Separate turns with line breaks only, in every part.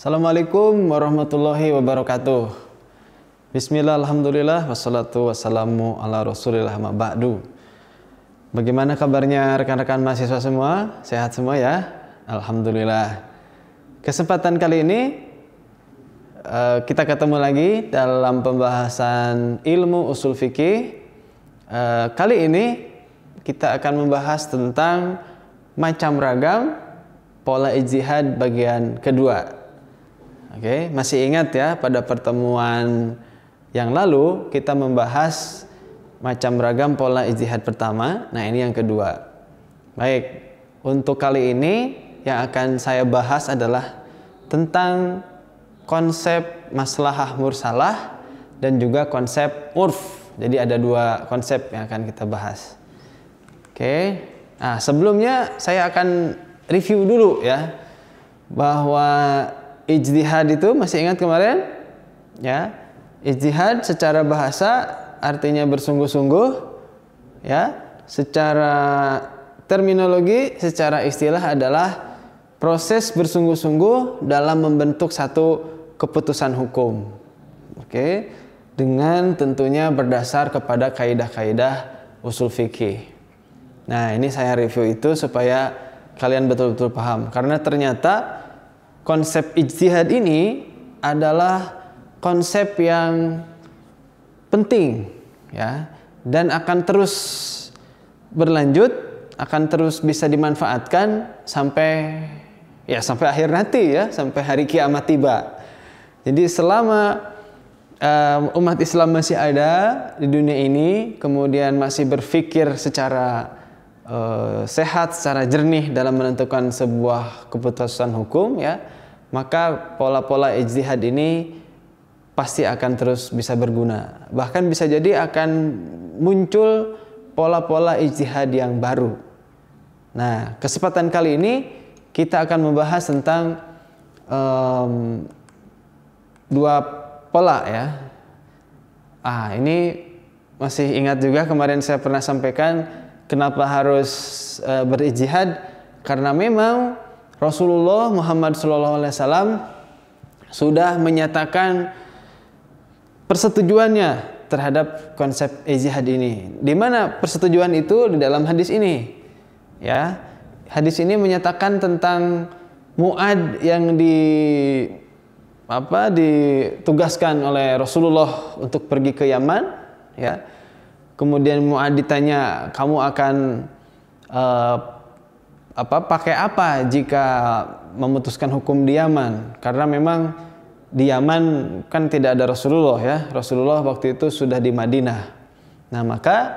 Assalamualaikum warahmatullahi wabarakatuh. Bismillah, alhamdulillah, wassalatu wassalamu ala rasulillah ma ba'du. Bagaimana kabarnya rekan-rekan mahasiswa semua? Sehat semua ya? Alhamdulillah. Kesempatan kali ini kita ketemu lagi dalam pembahasan ilmu usul fikih. Kali ini kita akan membahas tentang macam ragam pola ijtihad bagian kedua. Oke, masih ingat ya pada pertemuan yang lalu kita membahas macam ragam pola ijtihad pertama. Nah, ini yang kedua. Baik, untuk kali ini yang akan saya bahas adalah tentang konsep maslahah mursalah dan juga konsep urf. Jadi ada dua konsep yang akan kita bahas. Oke. Nah, sebelumnya saya akan review dulu ya bahwa ijtihad itu masih ingat kemarin? Ya. Ijtihad secara bahasa artinya bersungguh-sungguh, ya. Secara terminologi, secara istilah adalah proses bersungguh-sungguh dalam membentuk satu keputusan hukum. Oke. Dengan tentunya berdasar kepada kaidah-kaidah usul fikih. Nah, ini saya review itu supaya kalian betul-betul paham, karena ternyata konsep ijtihad ini adalah konsep yang penting ya, dan akan terus berlanjut, akan terus bisa dimanfaatkan sampai akhir nanti ya, sampai hari kiamat tiba. Jadi selama umat Islam masih ada di dunia ini, kemudian masih berpikir secara sehat, secara jernih dalam menentukan sebuah keputusan hukum ya, maka pola-pola ijtihad ini pasti akan terus bisa berguna. Bahkan bisa jadi akan muncul pola-pola ijtihad yang baru. Nah, kesempatan kali ini kita akan membahas tentang dua pola ya. Ini masih ingat juga kemarin saya pernah sampaikan kenapa harus berijtihad? Karena memang Rasulullah Muhammad SAW sudah menyatakan persetujuannya terhadap konsep ijtihad ini. Di mana persetujuan itu? Di dalam hadis ini. Ya, hadis ini menyatakan tentang Mu'ad yang ditugaskan oleh Rasulullah untuk pergi ke Yaman. Ya. Kemudian Mu'ad ditanya, kamu akan pakai apa jika memutuskan hukum di Yaman? Karena memang di Yaman kan tidak ada Rasulullah ya. Rasulullah waktu itu sudah di Madinah. Nah, maka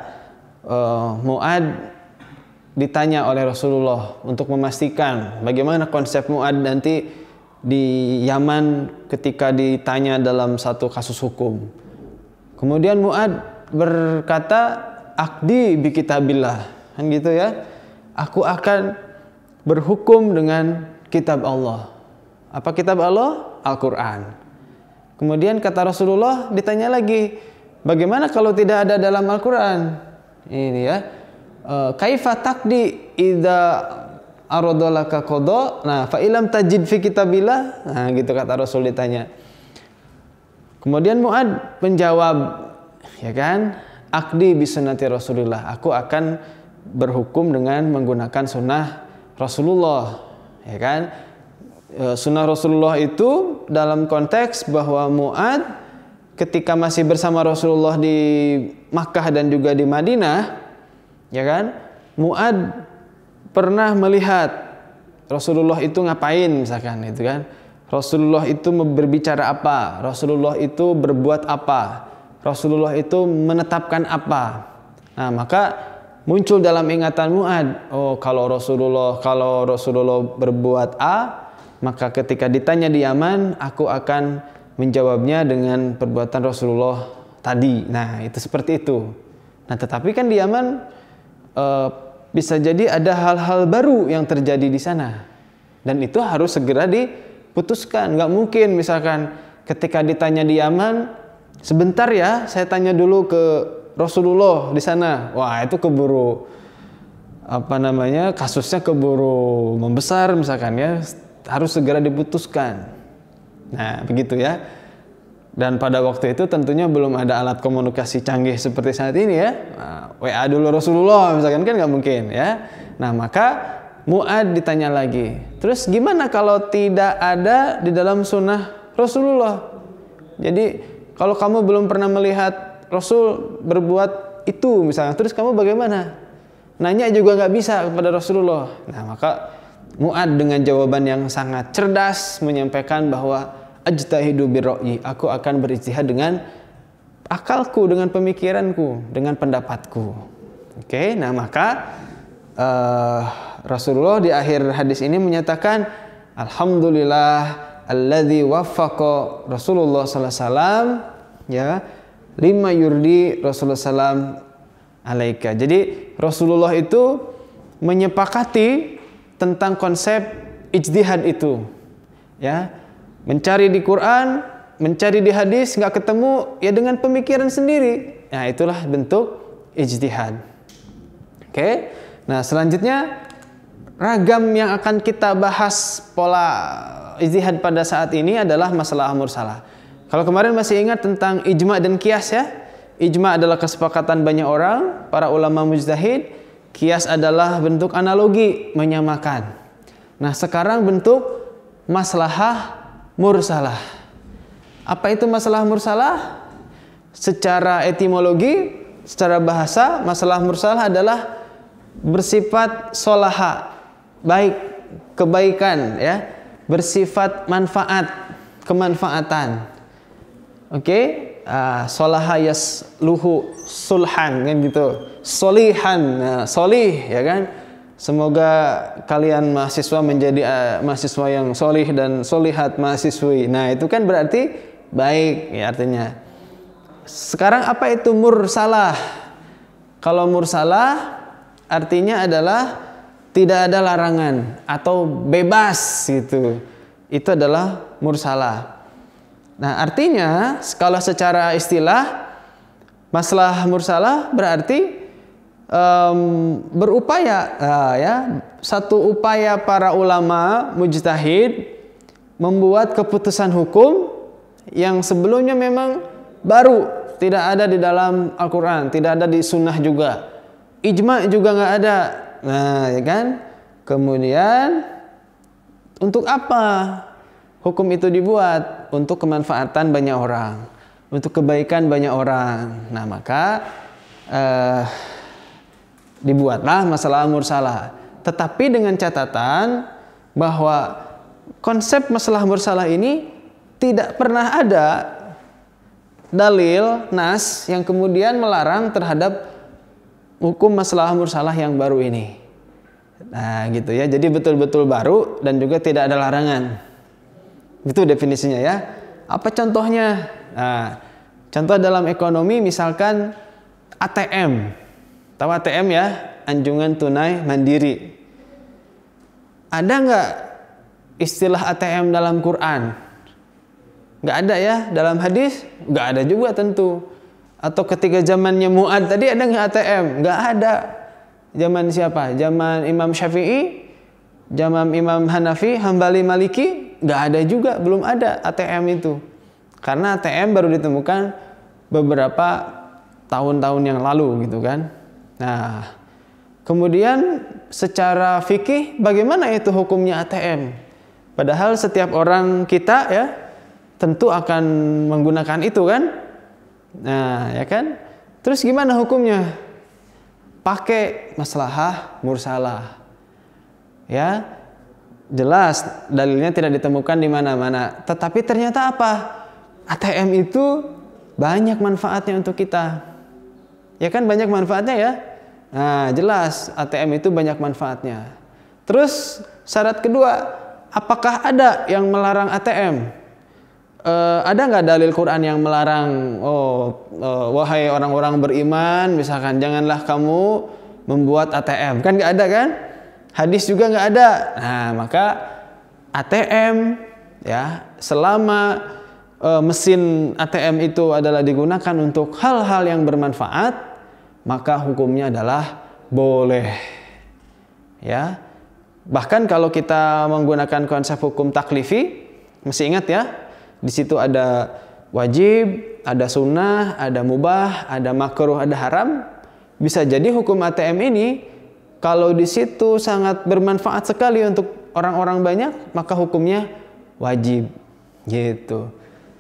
Mu'ad ditanya oleh Rasulullah untuk memastikan bagaimana konsep Mu'ad nanti di Yaman ketika ditanya dalam satu kasus hukum. Kemudian Mu'ad berkata, akdi bi kitabillah, kan gitu ya. Aku akan berhukum dengan kitab Allah. Apa kitab Allah? Al-Quran. Kemudian kata Rasulullah, ditanya lagi, bagaimana kalau tidak ada dalam Al-Quran? Ini ya. Kaifa taqdi idza aradalaka qada? Nah, fa ilam tajid fi kitabillah. Nah, gitu kata Rasul ditanya. Kemudian Mu'ad menjawab, ya kan, akdi bi sunnati Rasulillah, aku akan berhukum dengan menggunakan sunnah Rasulullah, ya kan. Sunnah Rasulullah itu dalam konteks bahwa Mu'ad ketika masih bersama Rasulullah di Makkah dan juga di Madinah, ya kan, Mu'ad pernah melihat Rasulullah itu ngapain misalkan, itu kan. Rasulullah itu berbicara apa, Rasulullah itu berbuat apa, Rasulullah itu menetapkan apa. Nah, maka muncul dalam ingatan Mu'ad, oh kalau Rasulullah berbuat A, maka ketika ditanya di Yaman, aku akan menjawabnya dengan perbuatan Rasulullah tadi. Nah, itu seperti itu. Nah, tetapi kan di Yaman bisa jadi ada hal-hal baru yang terjadi di sana, dan itu harus segera diputuskan. Nggak mungkin misalkan ketika ditanya di Yaman, sebentar ya, saya tanya dulu ke Rasulullah di sana. Wah, itu keburu kasusnya keburu membesar misalkan ya, harus segera diputuskan. Nah, begitu ya. Dan pada waktu itu tentunya belum ada alat komunikasi canggih seperti saat ini ya. Nah, WA dulu Rasulullah misalkan kan nggak mungkin ya. Nah, maka Mu'ad ditanya lagi, terus gimana kalau tidak ada di dalam sunnah Rasulullah? Jadi kalau kamu belum pernah melihat Rasul berbuat itu misalnya, terus kamu bagaimana? Nanya juga nggak bisa kepada Rasulullah. Nah, maka Mu'ad dengan jawaban yang sangat cerdas menyampaikan bahwa ajtahidu birra'yi, aku akan berijtihad dengan akalku, dengan pemikiranku, dengan pendapatku. Oke, nah maka Rasulullah di akhir hadis ini menyatakan alhamdulillah alladzi waffaqa Rasulullah sallallahu alaihi wasallam ya lima yurdi Rasulullah sallam alaika. Jadi Rasulullah itu menyepakati tentang konsep ijtihad itu ya, mencari di Quran, mencari di hadis nggak ketemu ya dengan pemikiran sendiri. Nah, itulah bentuk ijtihad. Oke. Nah, selanjutnya ragam yang akan kita bahas pola ijtihad pada saat ini adalah masalah mursalah. Kalau kemarin masih ingat tentang ijma dan qiyas ya. Ijma adalah kesepakatan banyak orang, para ulama mujtahid. Qiyas adalah bentuk analogi, menyamakan. Nah, sekarang bentuk maslahah mursalah. Apa itu masalah mursalah? Secara etimologi, secara bahasa, masalah mursalah adalah bersifat solaha, baik, kebaikan ya, bersifat manfaat, kemanfaatan. Oke, solaha yasluhu sulhan kan gitu, solihan, solih ya kan. Semoga kalian mahasiswa menjadi mahasiswa yang solih dan solihat mahasiswi. Nah, itu kan berarti baik ya artinya. Sekarang apa itu mursalah? Kalau mursalah artinya adalah tidak ada larangan atau bebas gitu. Itu adalah mursalah. Nah, artinya kalau secara istilah masalah mursalah berarti berupaya ya, satu upaya para ulama mujtahid membuat keputusan hukum yang sebelumnya memang baru, tidak ada di dalam Al-Quran, tidak ada di sunnah juga, ijma juga nggak ada. Nah, ya kan? Kemudian untuk apa hukum itu dibuat? Untuk kemanfaatan banyak orang, untuk kebaikan banyak orang. Nah, maka dibuatlah masalah mursalah. Tetapi dengan catatan bahwa konsep masalah mursalah ini tidak pernah ada dalil nas yang kemudian melarang terhadap hukum masalah mursalah yang baru ini. Nah, gitu ya. Jadi betul-betul baru dan juga tidak ada larangan. Itu definisinya ya. Apa contohnya? Nah, contoh dalam ekonomi misalkan ATM. Tahu ATM ya? Anjungan tunai mandiri. Ada nggak istilah ATM dalam Quran? Nggak ada ya. Dalam hadis nggak ada juga tentu. Atau ketika zamannya Mu'ad tadi ada nggak ATM? Nggak ada. Zaman siapa? Zaman Imam Syafi'i, zaman Imam Hanafi, Hambali, Maliki, nggak ada juga, belum ada ATM itu. Karena ATM baru ditemukan beberapa tahun-tahun yang lalu gitu kan. Nah, kemudian secara fikih bagaimana itu hukumnya ATM? Padahal setiap orang kita ya tentu akan menggunakan itu kan. Nah, ya kan? Terus gimana hukumnya? Pakai maslahah mursalah. Ya. Jelas dalilnya tidak ditemukan di mana-mana. Tetapi ternyata apa? ATM itu banyak manfaatnya untuk kita. Ya kan, banyak manfaatnya ya. Nah, jelas ATM itu banyak manfaatnya. Terus syarat kedua, apakah ada yang melarang ATM? Ada nggak dalil Quran yang melarang? Wahai orang-orang beriman, misalkan janganlah kamu membuat ATM. Kan nggak ada kan? Hadis juga nggak ada. Nah, maka ATM ya, selama mesin ATM itu adalah digunakan untuk hal-hal yang bermanfaat, maka hukumnya adalah boleh. Ya. Bahkan kalau kita menggunakan konsep hukum taklifi, masih ingat ya? Di situ ada wajib, ada sunnah, ada mubah, ada makruh, ada haram. Bisa jadi hukum ATM ini kalau di situ sangat bermanfaat sekali untuk orang-orang banyak, maka hukumnya wajib. Gitu.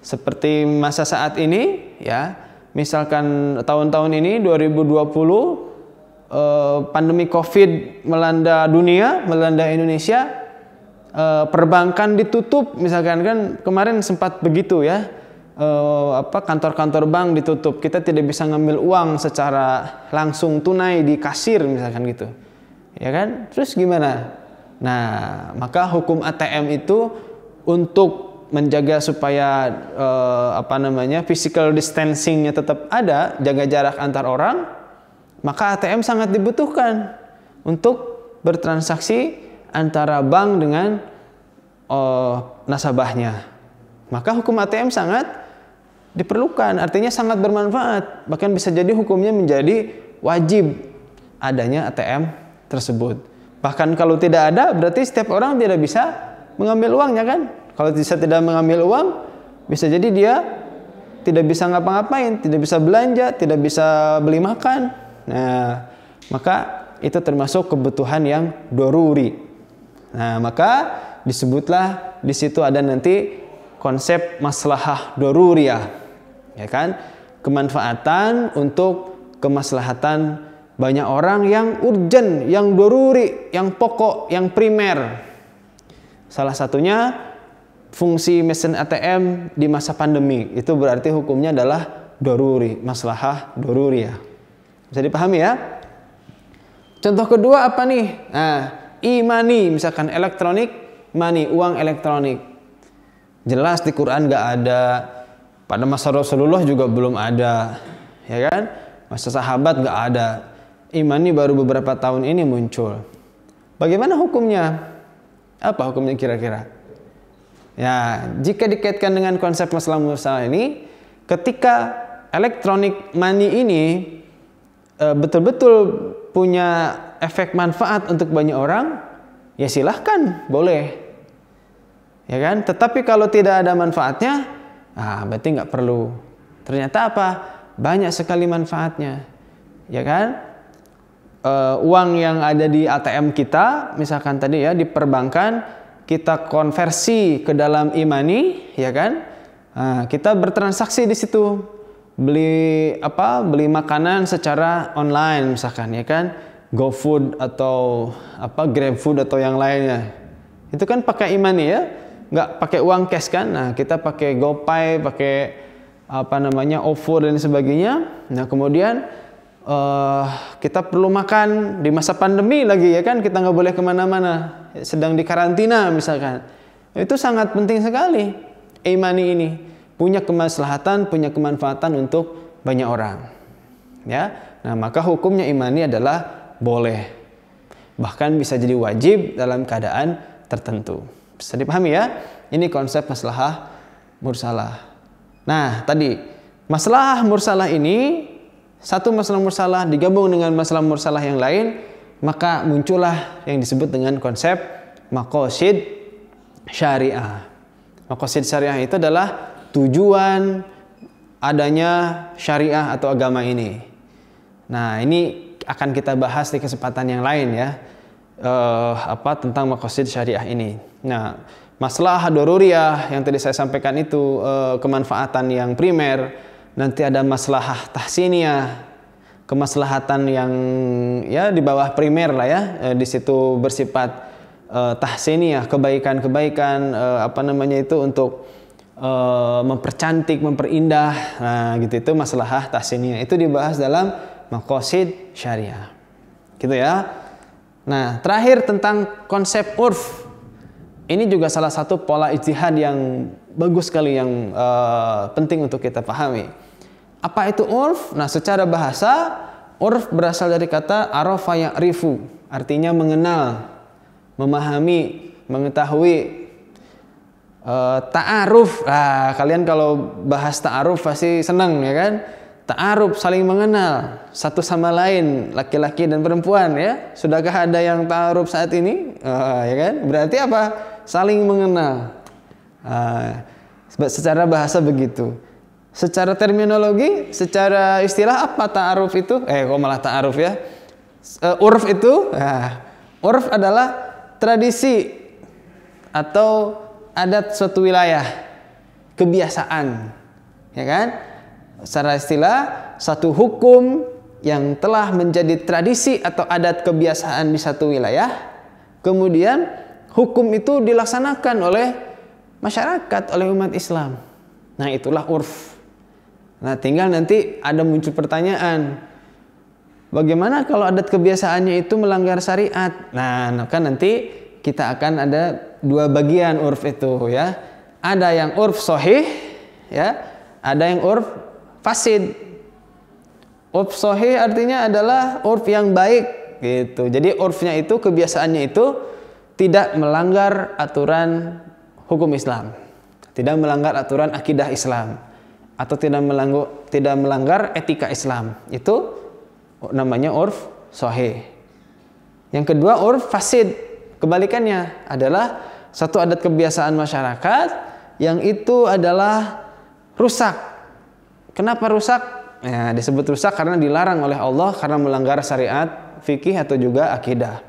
Seperti masa saat ini ya, misalkan tahun-tahun ini 2020 pandemi Covid melanda dunia, melanda Indonesia, perbankan ditutup misalkan, kan kemarin sempat begitu ya, kantor-kantor bank ditutup, kita tidak bisa ngambil uang secara langsung tunai di kasir misalkan gitu ya kan. Terus gimana? Nah, maka hukum ATM itu untuk menjaga supaya physical distancingnya tetap ada, jaga jarak antar orang, maka ATM sangat dibutuhkan untuk bertransaksi antara bank dengan nasabahnya. Maka hukum ATM sangat diperlukan, artinya sangat bermanfaat. Bahkan bisa jadi hukumnya menjadi wajib adanya ATM tersebut. Bahkan kalau tidak ada, berarti setiap orang tidak bisa mengambil uangnya kan. Kalau tidak mengambil uang, bisa jadi dia tidak bisa ngapa-ngapain, tidak bisa belanja, tidak bisa beli makan. Nah, maka itu termasuk kebutuhan yang doruri. Nah, maka disebutlah di situ ada nanti konsep maslahah doruriyah, ya kan? Kemanfaatan untuk kemaslahatan banyak orang yang urgent, yang doruri, yang pokok, yang primer. Salah satunya fungsi mesin ATM di masa pandemi. Itu berarti hukumnya adalah doruri, maslahah doruriyah. Bisa dipahami ya? Contoh kedua apa nih? Nah, e-money, misalkan elektronik money, uang elektronik. Jelas di Quran nggak ada, pada masa Rasulullah juga belum ada, ya kan? Masa sahabat nggak ada. E-money baru beberapa tahun ini muncul. Bagaimana hukumnya? Apa hukumnya kira-kira? Ya, jika dikaitkan dengan konsep masalah mursal ini, ketika elektronik money ini betul-betul punya efek manfaat untuk banyak orang, ya silahkan, boleh, ya kan? Tetapi kalau tidak ada manfaatnya, berarti nggak perlu. Ternyata apa? Banyak sekali manfaatnya, ya kan? Uang yang ada di ATM kita, misalkan tadi ya di perbankan, kita konversi ke dalam e-money, ya kan? Kita bertransaksi di situ, beli makanan secara online misalkan, ya kan? GoFood atau GrabFood atau yang lainnya. Itu kan pakai e-money ya, nggak pakai uang cash kan? Nah, kita pakai GoPay, pakai OVO dan sebagainya. Nah, kemudian kita perlu makan di masa pandemi lagi, ya kan? Kita nggak boleh kemana-mana, sedang di karantina misalkan. Itu sangat penting sekali. E-money ini punya kemaslahatan, punya kemanfaatan untuk banyak orang. Ya, nah maka hukumnya e-money adalah boleh, bahkan bisa jadi wajib dalam keadaan tertentu. Bisa dipahami ya? Ini konsep maslahah mursalah. Nah, tadi maslahah mursalah ini, satu masalah mursalah digabung dengan masalah mursalah yang lain, maka muncullah yang disebut dengan konsep maqasid syariah. Maqasid syariah itu adalah tujuan adanya syariah atau agama ini. Nah, ini akan kita bahas di kesempatan yang lain ya, tentang maqasid syariah ini. Nah, maslahah doruriyah yang tadi saya sampaikan itu kemanfaatan yang primer. Nanti ada maslahah tahsiniyah, kemaslahatan yang ya di bawah primer lah ya, di situ bersifat tahsiniyah, kebaikan-kebaikan itu untuk mempercantik, memperindah. Nah, gitu, itu maslahah tahsiniyah. Itu dibahas dalam maqasid syariah. Gitu ya. Nah, terakhir tentang konsep urf. Ini juga salah satu pola ijtihad yang bagus sekali, yang penting untuk kita pahami. Apa itu urf? Nah, secara bahasa, urf berasal dari kata arafa ya'rifu, artinya mengenal, memahami, mengetahui. Ta'aruf, kalian kalau bahas ta'aruf pasti senang ya kan? Ta'aruf, saling mengenal satu sama lain, laki-laki dan perempuan ya. Sudahkah ada yang ta'aruf saat ini? Ya kan? Berarti apa? Saling mengenal. Secara bahasa begitu. Secara terminologi, secara istilah apa ta'aruf itu? Kok malah ta'aruf ya? Urf itu, urf adalah tradisi atau adat suatu wilayah, kebiasaan, ya kan? Secara istilah, satu hukum yang telah menjadi tradisi atau adat kebiasaan di satu wilayah, kemudian hukum itu dilaksanakan oleh masyarakat, oleh umat Islam. Nah, itulah urf. Nah, tinggal nanti ada muncul pertanyaan, bagaimana kalau adat kebiasaannya itu melanggar syariat? Nah, kan nanti kita akan ada dua bagian urf itu ya. Ada yang urf sahih ya, ada yang urf fasid. Urf sahih artinya adalah urf yang baik gitu. Jadi urfnya itu, kebiasaannya itu tidak melanggar aturan hukum Islam, tidak melanggar aturan akidah Islam, atau tidak melanggar etika Islam. Itu namanya urf sahih. Yang kedua urf fasid, kebalikannya adalah satu adat kebiasaan masyarakat yang itu adalah rusak. Kenapa rusak? Ya, disebut rusak karena dilarang oleh Allah, karena melanggar syariat, fikih atau juga akidah.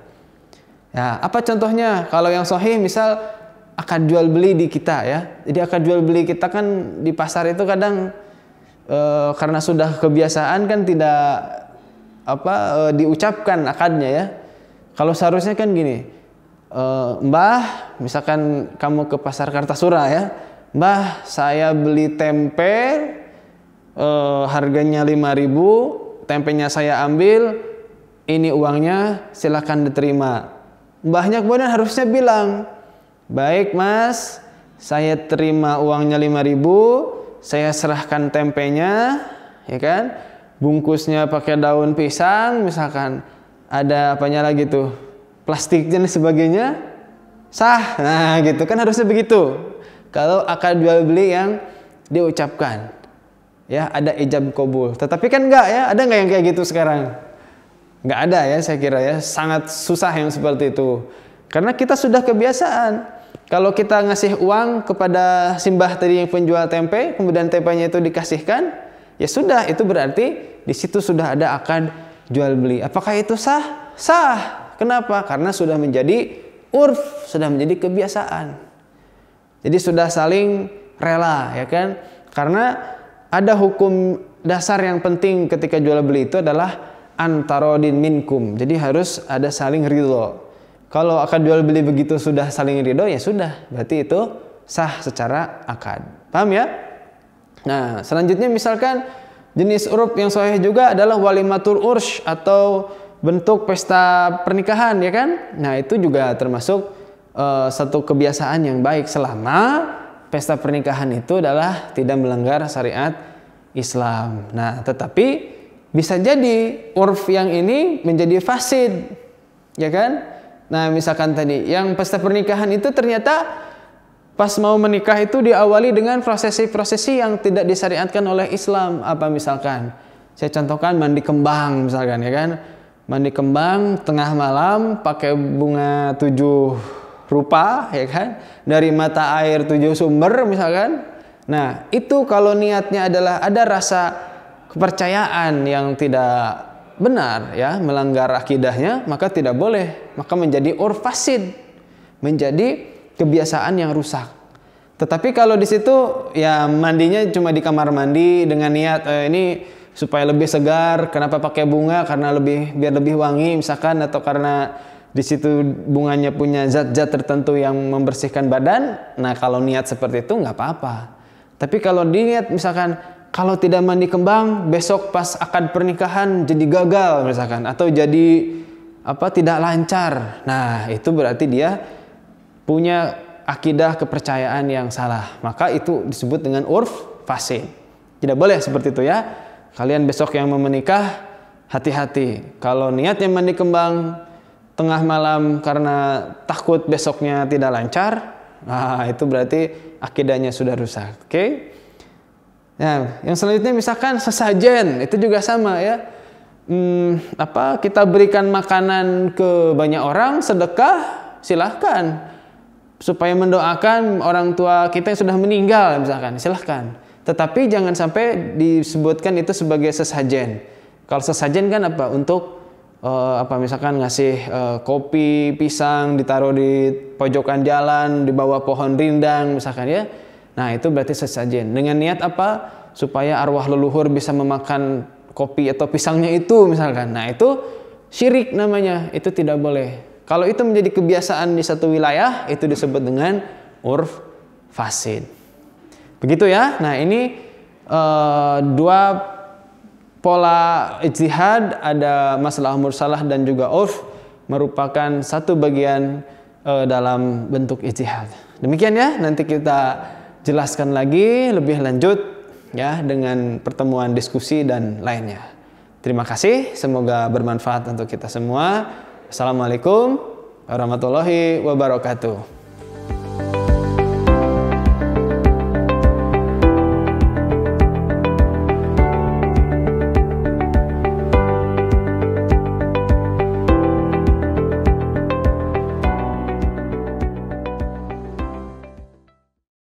Ya, apa contohnya? Kalau yang sahih misal akad jual beli di kita ya. Jadi akad jual beli kita kan di pasar itu kadang karena sudah kebiasaan kan tidak diucapkan akadnya ya. Kalau seharusnya kan gini, Mbah, misalkan kamu ke pasar Kartasura ya, Mbah, saya beli tempe harganya 5.000, tempenya saya ambil, ini uangnya, silakan diterima. Mbahnya kemudian harusnya bilang, baik Mas, saya terima uangnya 5.000, saya serahkan tempenya, ya kan? Bungkusnya pakai daun pisang, misalkan ada apanya lagi tuh, plastiknya dan sebagainya, sah. Nah gitu kan harusnya begitu. Kalau akad jual beli yang diucapkan, ya ada ijab qabul. Tetapi kan enggak ya, ada nggak yang kayak gitu sekarang? Nggak ada ya, saya kira ya, sangat susah yang seperti itu. Karena kita sudah kebiasaan. Kalau kita ngasih uang kepada simbah tadi yang penjual tempe, kemudian tempenya itu dikasihkan, ya sudah, itu berarti di situ sudah ada akad jual beli. Apakah itu sah? Sah. Kenapa? Karena sudah menjadi urf, sudah menjadi kebiasaan. Jadi sudah saling rela, ya kan? Karena ada hukum dasar yang penting ketika jual beli itu adalah antarodin minkum. Jadi harus ada saling ridho. Kalau akad jual beli begitu sudah saling ridho, ya sudah, berarti itu sah secara akad. Paham ya? Nah, selanjutnya misalkan jenis uruf yang sahih juga adalah walimatul ursh atau bentuk pesta pernikahan, ya kan? Nah, itu juga termasuk satu kebiasaan yang baik selama pesta pernikahan itu adalah tidak melanggar syariat Islam. Nah, tetapi bisa jadi urf yang ini menjadi fasid, ya kan? Nah, misalkan tadi yang pesta pernikahan itu ternyata pas mau menikah itu diawali dengan prosesi-prosesi yang tidak disyariatkan oleh Islam. Apa misalkan? Saya contohkan mandi kembang misalkan, ya kan? Mandi kembang tengah malam pakai bunga 7 rupa, ya kan? Dari mata air 7 sumber misalkan. Nah, itu kalau niatnya adalah ada rasa kepercayaan yang tidak benar ya, melanggar akidahnya, maka tidak boleh, maka menjadi urf fasid, menjadi kebiasaan yang rusak. Tetapi kalau di situ ya mandinya cuma di kamar mandi dengan niat ini supaya lebih segar, kenapa pakai bunga? Karena biar lebih wangi misalkan, atau karena di situ bunganya punya zat-zat tertentu yang membersihkan badan. Nah, kalau niat seperti itu nggak apa-apa. Tapi kalau diniat misalkan kalau tidak mandi kembang, besok pas akad pernikahan jadi gagal misalkan, atau jadi tidak lancar. Nah, itu berarti dia punya akidah kepercayaan yang salah. Maka itu disebut dengan urf fasid. Tidak boleh seperti itu ya. Kalian besok yang mau menikah, hati-hati. Kalau niatnya mandi kembang tengah malam karena takut besoknya tidak lancar, nah itu berarti akidahnya sudah rusak. Oke? Nah, yang selanjutnya misalkan sesajen, itu juga sama ya. Kita berikan makanan ke banyak orang, sedekah, silahkan. supaya mendoakan orang tua kita yang sudah meninggal misalkan, silahkan. Tetapi jangan sampai disebutkan itu sebagai sesajen. Kalau sesajen kan apa? Untuk misalkan ngasih kopi, pisang ditaruh di pojokan jalan, di bawah pohon rindang misalkan ya. Nah, itu berarti sesajen. Dengan niat apa? Supaya arwah leluhur bisa memakan kopi atau pisangnya itu misalkan. Nah, itu syirik namanya. Itu tidak boleh. Kalau itu menjadi kebiasaan di satu wilayah, itu disebut dengan urf fasid. Begitu ya. Nah, ini dua pola ijtihad, ada masalah mursalah dan juga urf, merupakan satu bagian dalam bentuk ijtihad. Demikian ya, nanti kita jelaskan lagi lebih lanjut ya dengan pertemuan diskusi dan lainnya. Terima kasih, semoga bermanfaat untuk kita semua. Assalamualaikum warahmatullahi wabarakatuh.